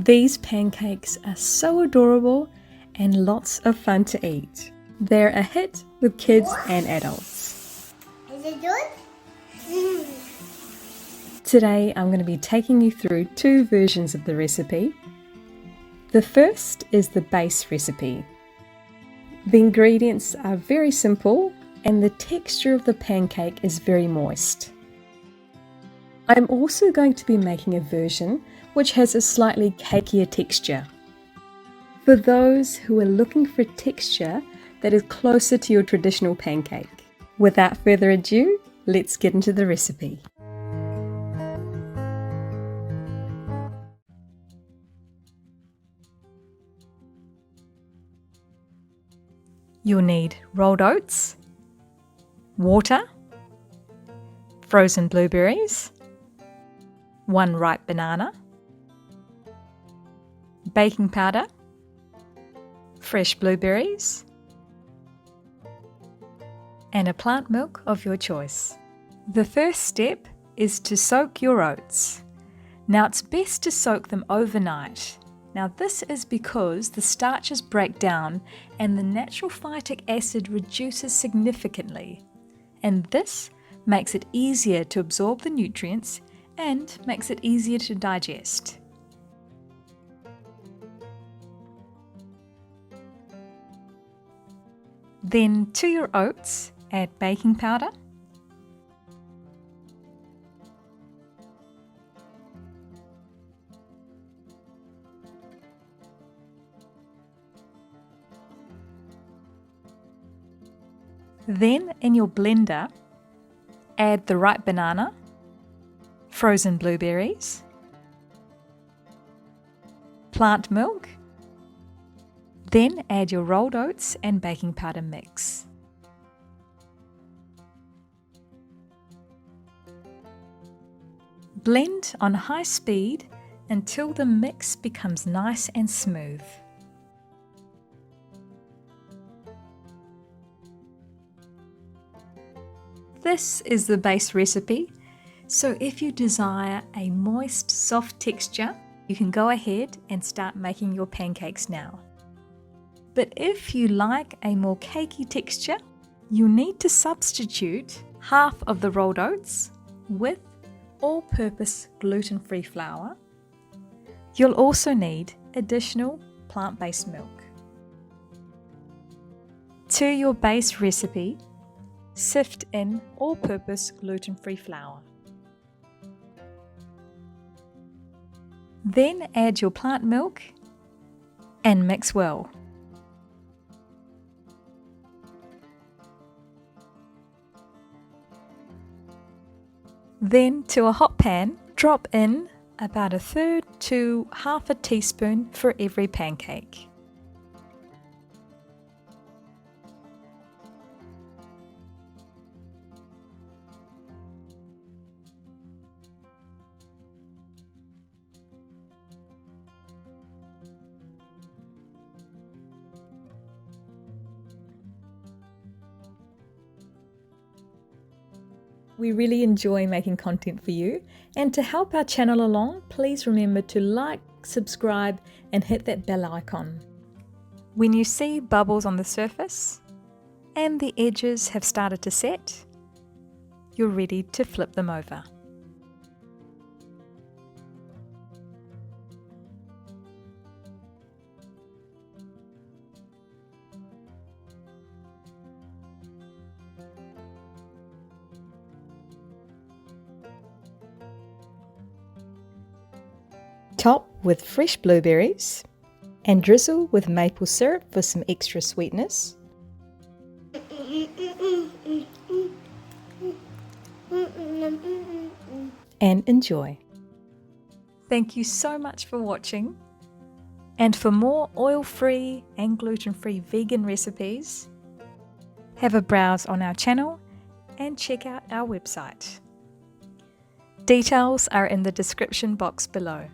These pancakes are so adorable and lots of fun to eat. They're a hit with kids and adults. Is it good? Today I'm going to be taking you through two versions of the recipe. The first is the base recipe. The ingredients are very simple and the texture of the pancake is very moist. I'm also going to be making a version which has a slightly cakier texture. For those who are looking for texture that is closer to your traditional pancake. Without further ado, let's get into the recipe. You'll need rolled oats, water, frozen blueberries, 1 ripe banana, baking powder, fresh blueberries, and a plant milk of your choice. The first step is to soak your oats. Now it's best to soak them overnight. Now this is because the starches break down and the natural phytic acid reduces significantly, and this makes it easier to absorb the nutrients and makes it easier to digest. Then to your oats, add baking powder, then in your blender, add the ripe banana, frozen blueberries, plant milk, then add your rolled oats and baking powder mix. Blend on high speed until the mix becomes nice and smooth. This is the base recipe, so if you desire a moist, soft texture, you can go ahead and start making your pancakes now. But if you like a more cakey texture, you'll need to substitute half of the rolled oats with all-purpose gluten-free flour. You'll also need additional plant-based milk. To your base recipe, sift in all-purpose gluten-free flour. Then add your plant milk and mix well. Then to a hot pan, drop in about 1/3 to 1/2 teaspoon for every pancake. We really enjoy making content for you, and to help our channel along, please remember to like, subscribe and hit that bell icon. When you see bubbles on the surface and the edges have started to set, you're ready to flip them over. Top with fresh blueberries and drizzle with maple syrup for some extra sweetness. And enjoy. Thank you so much for watching. And for more oil-free and gluten-free vegan recipes, have a browse on our channel and check out our website. Details are in the description box below.